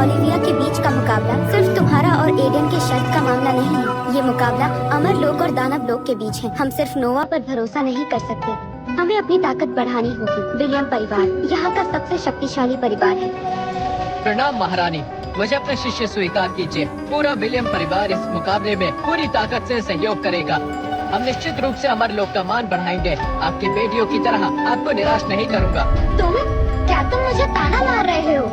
Olivia के बीच का मुकाबला सिर्फ तुम्हारा और एडन के शर्त का मामला नहीं है। ये मुकाबला अमर लोक और दानव लोक के बीच है। हम सिर्फ नोवा पर भरोसा नहीं कर सकते, हमें अपनी ताकत बढ़ानी होगी। विलियम परिवार यहाँ का सबसे शक्तिशाली परिवार है। प्रणाम महारानी, मुझे अपने शिष्य स्वीकार कीजिए। पूरा विलियम परिवार इस मुकाबले में पूरी ताकत से सहयोग करेगा। हम निश्चित रूप से अमर लोक का मान बढ़ाएंगे। आपकी बेटियों की तरह आपको निराश नहीं करूँगा। क्या तुम मुझे ताना मार रहे हो?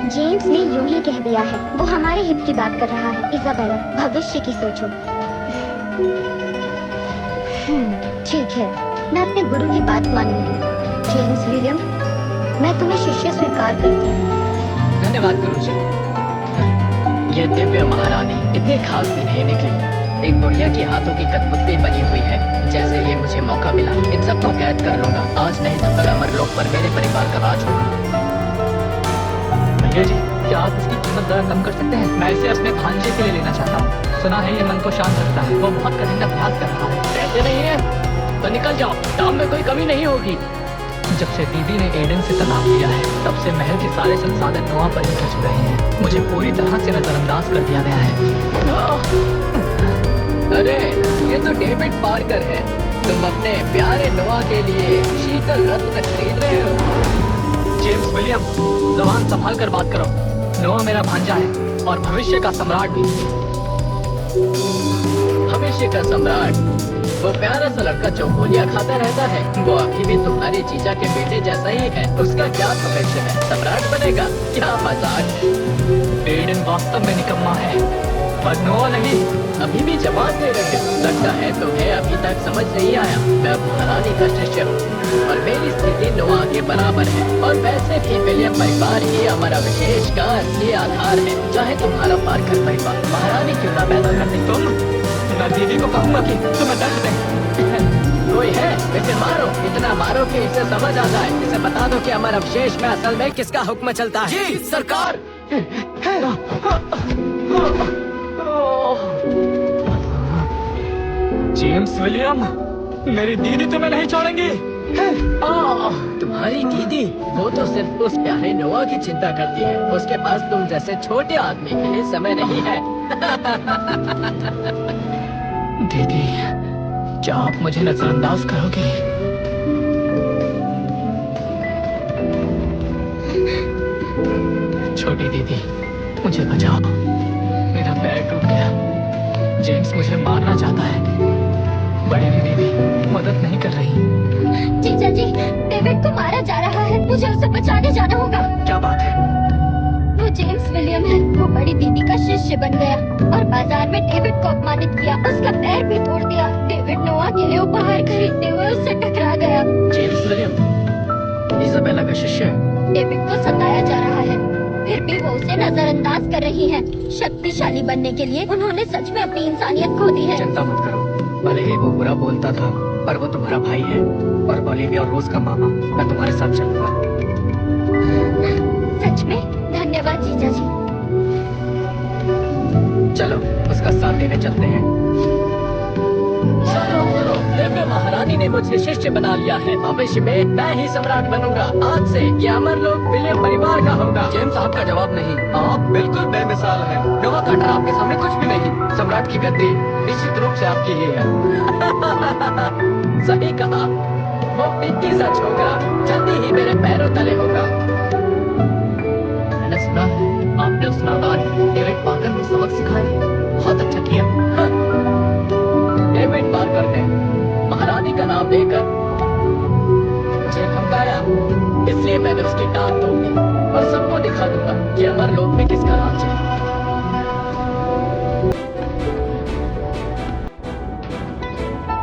जेम्स ने यूं ही कह दिया है। वो हमारे हित की बात कर रहा है। इजाबेला, भविष्य की सोचो। ठीक है, मैं अपने गुरु की बात मानूंगी। जेम्स विलियम, मैं तुम्हें शिष्य स्वीकार करती हूँ। धन्यवाद गुरुजी। ये दिव्य महारानी इतनी खास भी नहीं निकली। एक बुढ़िया के हाथों की कठपुतली बनी हुई है। जैसे ये मुझे मौका मिला, इन सबको कैद कर लूंगा। आज नहीं तो कल अमर लोक पर मेरे परिवार का राज होगा। भैया जी, क्या आप इसकी कीमत जरा कम कर सकते हैं? मैं इसे अपने भांजे के लिए लेना चाहता हूँ। सुना है ये मन को शांत रखता है। वो बहुत कठिन अभ्यास कर रहा है। पैसे नहीं है तो निकल जाओ, दाम में कोई कमी नहीं होगी। जब से दीदी ने एडन से तलाक लिया है, तब से महल के सारे संसाधन नोआ पर ही खर्च रहे हैं। मुझे पूरी तरह से नजरअंदाज कर दिया गया है। अरे ये तो डेविड पार्कर है। तुम अपने प्यारे नोआ के लिए शीतल रत्न खरीद रहे हो। जेम्स विलियम, जबान संभाल कर बात करो। नोआ मेरा भांजा है और भविष्य का सम्राट भी। भविष्य का सम्राट? वो प्यारा सा लड़का जो गोलियां खाता रहता है, वो अभी भी तुम्हारे जीजा के बेटे जैसा ही है। उसका क्या भविष्य है? सम्राट बनेगा? क्या मजाक। एडन वास्तव में निकम्मा है, पर नोआ नहीं। अभी भी जवाब दे रहे हो। लगता है तुम्हें अभी तक समझ नहीं आया। मैं महारानी का शिष्य हूँ और मेरी स्थिति नोआ के बराबर है। और वैसे भी विलियम परिवार ही हमारा विशेष का असली आधार है। चाहे तुम्हारा पार्कर परिवार महारानी क्यों ना पैदा कर दे। मैं दीदी को कहूँगा कि तुम्हें दर्द दे। कोई है इसे मारो, इतना मारो कि इसे समझ आ जाए। इसे बता दो कि हमारा विशेष में असल में किसका हुक्म चलता है। जी सरकार। जेम्स विलियम, मेरी दीदी तुम्हें नहीं छोड़ेंगी। तुम्हारी दीदी? वो तो सिर्फ उस प्यारे नोआ की चिंता करती है। उसके पास तुम जैसे छोटे आदमी के लिए समय नहीं है। दीदी, क्या आप मुझे नजरअंदाज करोगे? छोटी दीदी, मुझे बचाओ। मेरा पैर टूट गया। जेम्स मुझे मारना चाहता है। बड़ी दीदी मदद नहीं कर रही। जीजा जी, डेविड को मारा जा रहा है। मुझे उसे बचाने जाना होगा। क्या बात है? वो जेम्स विलियम है। वो बड़ी दीदी का शिष्य बन गया और बाजार में डेविड को अपमानित किया। उसका पैर भी तोड़ दिया। डेविड नोआ के लिए उपहार खरीदते हुए उससे टकरा गया। जेम्स विलियम इजाबेला का शिष्य? डेविड को सताया जा रहा है, फिर भी वो उसे नजरअंदाज कर रही है। शक्तिशाली बनने के लिए उन्होंने सच में अपनी इंसानियत खो दी है। चिंता मत करो, भले ही वो बुरा बोलता था, पर वो तुम्हारा भाई है और ओलिविया और रोज का मामा। मैं तुम्हारे साथ चलूंगा। सच में? धन्यवाद जीजा जी। चलो उसका साथ देने चलते हैं। सुनो, दिव्य महारानी ने मुझे शिष्य बना लिया है। भविष्य में मैं ही सम्राट बनूंगा। आज से ये अमर लोक विलियम परिवार का होगा। जेम्स साहब का जवाब नहीं। आप बिल्कुल बेमिसाल हैं। नोआ का डर आपके सामने कुछ भी नहीं। सम्राट की गद्दी निश्चित रूप से आपकी ही है। सही कहा। वो पिट्टी सा छोकरा जल्दी ही मेरे पैरों तले होगा। मैंने सुना है आपने उस नादान डेविड पार्कर को सबक सिखाया। बहुत अच्छा किया। डेविड पार्कर ने महारानी का नाम लेकर मुझे धमकाया, इसलिए मैंने उसकी टांग तोड़ी और सबको दिखा दूंगा कि अमर लोक में किसका राज है।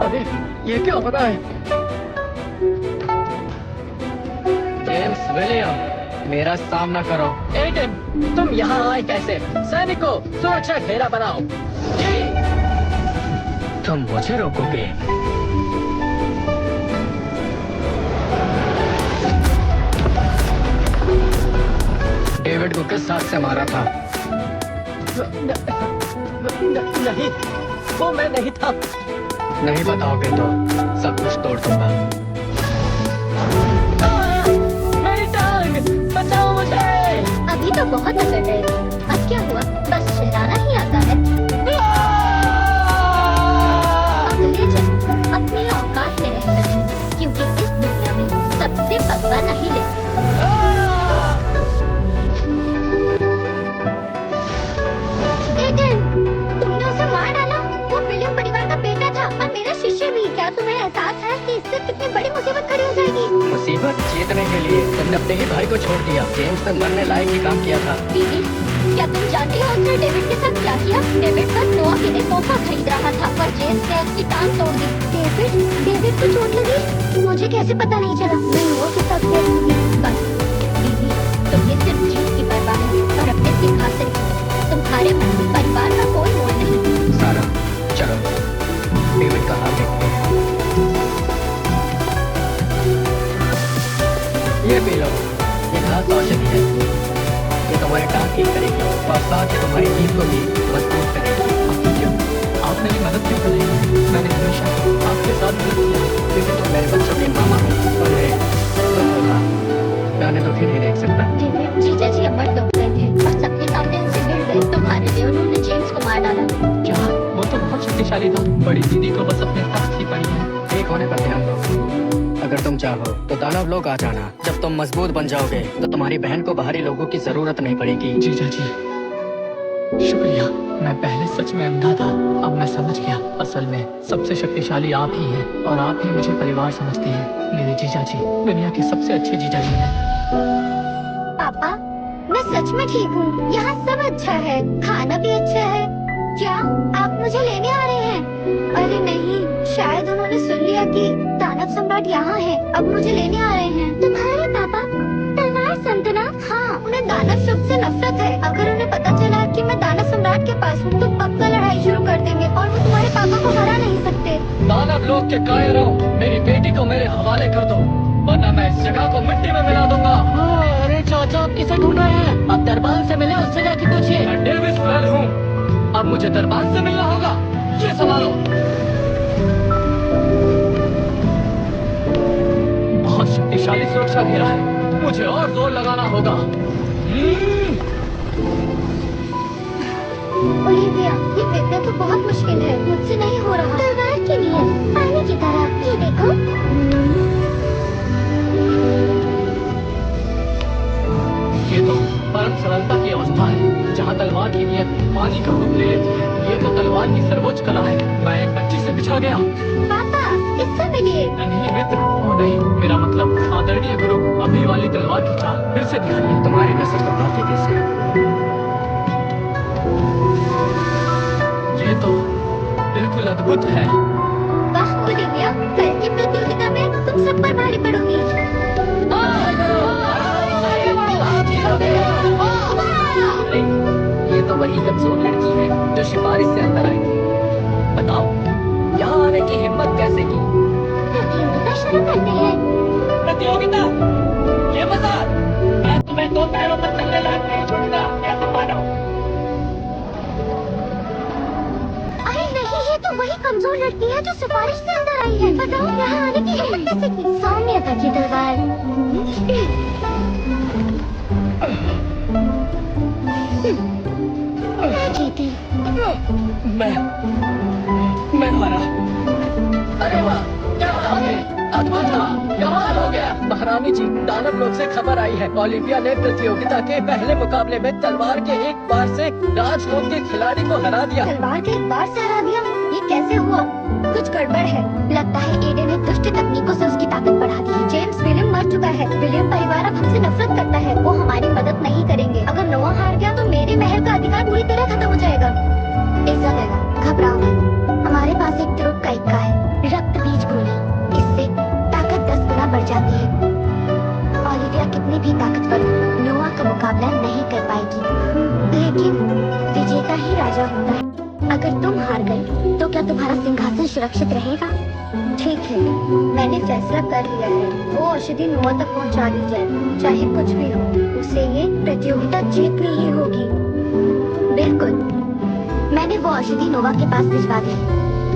अरे ये क्या हो रहा है? जेम्स विलियम, मेरा सामना करो। एडन, तुम यहाँ आए कैसे? सैनिकों, सुरक्षा घेरा बनाओ। जी। तुम मुझे रोकोगे? डेविड को किस हाथ से मारा था? नहीं, वो मैं नहीं था। नहीं बताओगे तो सब कुछ तोड़ दूंगा। अभी तो बहुत असर है। उसने मरने लायक ही काम किया था। दीदी, क्या तुम जानती हो उसने डेविड के साथ क्या किया? डेविड बस नोआ के लिए तोहफा खरीद रहा था पर जेम्स ने उसकी टांग तोड़ दी। डेविड को चोट लगी? मुझे कैसे पता नहीं चला? मैं नोआ के साथ गई थी। बस दीदी, तुमने सिर्फ जीत की परवाह है और अपने सिंह हासिल की। तुम्हारे परिवार का कोई मोल नहीं। सारा, चलो डेविड का हाथ देखते हैं। ये पी लो, ये खास औषधि है। ये तुम्हारी टांग ठीक करेगी और साथ ही तुम्हारी नींद को भी मजबूत करेगी। क्यों? आप मेरी मदद क्यों कर रही हैं? मैंने हमेशा आपके साथ मदद किया, लेकिन तुम मेरे बच्चों के मामा हो और मैं तो फिर नहीं देख सकता। जीजा जी अमर लोग गए थे और सबके सामने उनसे भिड़ गए। तुम्हारे लिए उन्होंने जेम्स को मार डाला। क्या? वो तो बहुत शक्तिशाली था। बड़ी दीदी को बस अपने तख्त की पड़ी है। एक होने पर ध्यान दो। अगर तुम चाहो तो दानव लोग आ जाना। जब तुम मजबूत बन जाओगे तो तुम्हारी बहन को बाहरी लोगों की जरूरत नहीं पड़ेगी। जीजा जी, शुक्रिया। मैं पहले सच में अंधा था, अब मैं समझ गया। असल में सबसे शक्तिशाली आप ही हैं और आप ही मुझे परिवार समझती हैं। मेरे जीजा जी दुनिया के सबसे अच्छे जीजा जी हैं। पापा, मैं सच में ठीक हूँ। यहाँ सब अच्छा है, खाना भी अच्छा है। क्या आप मुझे लेने आ रहे हैं? अरे नहीं, शायद उन्होंने सुन लिया कि दानव सम्राट यहाँ है। अब मुझे लेने आ रहे हैं। तुम्हारे पापा तलवार सल्तनत? हाँ, उन्हें दानव शब्द से नफरत है। अगर उन्हें पता चला कि मैं दानव सम्राट के पास हूँ तो पक्का लड़ाई शुरू कर देंगे और वो तुम्हारे पापा को हरा नहीं सकते। दानव लोग के कायरों, मेरी बेटी को मेरे हवाले कर दो वरना मैं इस जगह को मिट्टी में मिला दूंगा। अरे चाचा, आप किसे ढूंढ रहे हैं? आप दरबान से मिले, उससे जाके पूछिए। मैं डेविस वेल हूँ। अब मुझे दरबान से मिलना होगा। ये संभालो। बहुत शक्तिशाली सुरक्षा घेरा है, मुझे और जोर लगाना होगा। ओलिविया, ये देखना तो बहुत मुश्किल है। मुझसे नहीं हो रहा। तलवार के लिए पानी की तरह। ये देखो। ये तो परम सरलता की अवस्था है, जहाँ तलवार की नियत पानी का रूप ले लेती है। ये तो तलवार की सर्वोच्च कला है। मैं एक बच्ची से बिछड़ गया। पापा, इससे मिलिए। नहीं मित्र, ओ नहीं, मेरा मतलब आदरणीय गुरु, अभी वाली तलवार की चाल फिर से दिखाइए। तुम्हारी नजर तो काफी तेज है। ये तो बिल्कुल अद्भुत है। वाह ओलिविया, कल की प्रतियोगिता में तुम सब पर भारी पड़ोगी। ये तो वही कमजोर लड़की है जो सिफारिश से अंदर आई थी। बताओ, यहाँ आने की हिम्मत कैसे की? प्रतियोगिता शुरू करते हैं। प्रतियोगिता? ये मजाक? मैं तुम्हें दो पैरों पर चलने लायक नहीं छोड़ूंगा, कैसे मानो? अरे नहीं, ये तो वही कमजोर लड़की है जो सिफारिश से अंदर आई है। बताओ, यहाँ आने की हिम्मत कैसे की? सौम्यता की तलवार। मैं जीती। मैं हारा। अरे वाह, क्या बात है, अद्भुत था, कमाल हो गया। महारानी जी, दानव लोग से खबर आई है, ओलिविया ने प्रतियोगिता के पहले मुकाबले में तलवार के एक बार से राजलोक के खिलाड़ी को हरा दिया। तलवार के एक बार से हरा दिया? ये कैसे हुआ? कुछ गड़बड़ है। लगता है एडन ने दुष्ट तकनीकों से उसकी ताकत बढ़ा दी है। जेम्स विलियम मर चुका है। विलियम परिवार अब हमसे नफरत करता है। वो हमारी मदद नहीं करेंगे। अगर नोआ हार गया तो मेरे महल का अधिकार पूरी तरह खत्म हो जाएगा। इज़ाबेला, घबराओ मत। हमारे पास एक तुरुप का इक्का है, रक्त बीज गोली। इससे ताकत 10 गुना बढ़ जाती है। ओलिविया कितनी भी ताकतवर हो, नोआ का मुकाबला नहीं कर पाएगी। लेकिन विजेता ही राजा होता है। अगर तुम हार गए तो क्या तुम्हारा सिंहासन सुरक्षित रहेगा? ठीक है, मैंने फैसला कर लिया है। वो औषधि नोआ तक पहुंचा दी जाए, चाहे कुछ भी हो। उसे ये प्रतियोगिता जीतनी ही होगी। बिल्कुल, मैंने वो औषधि नोवा के पास भिजवा दी।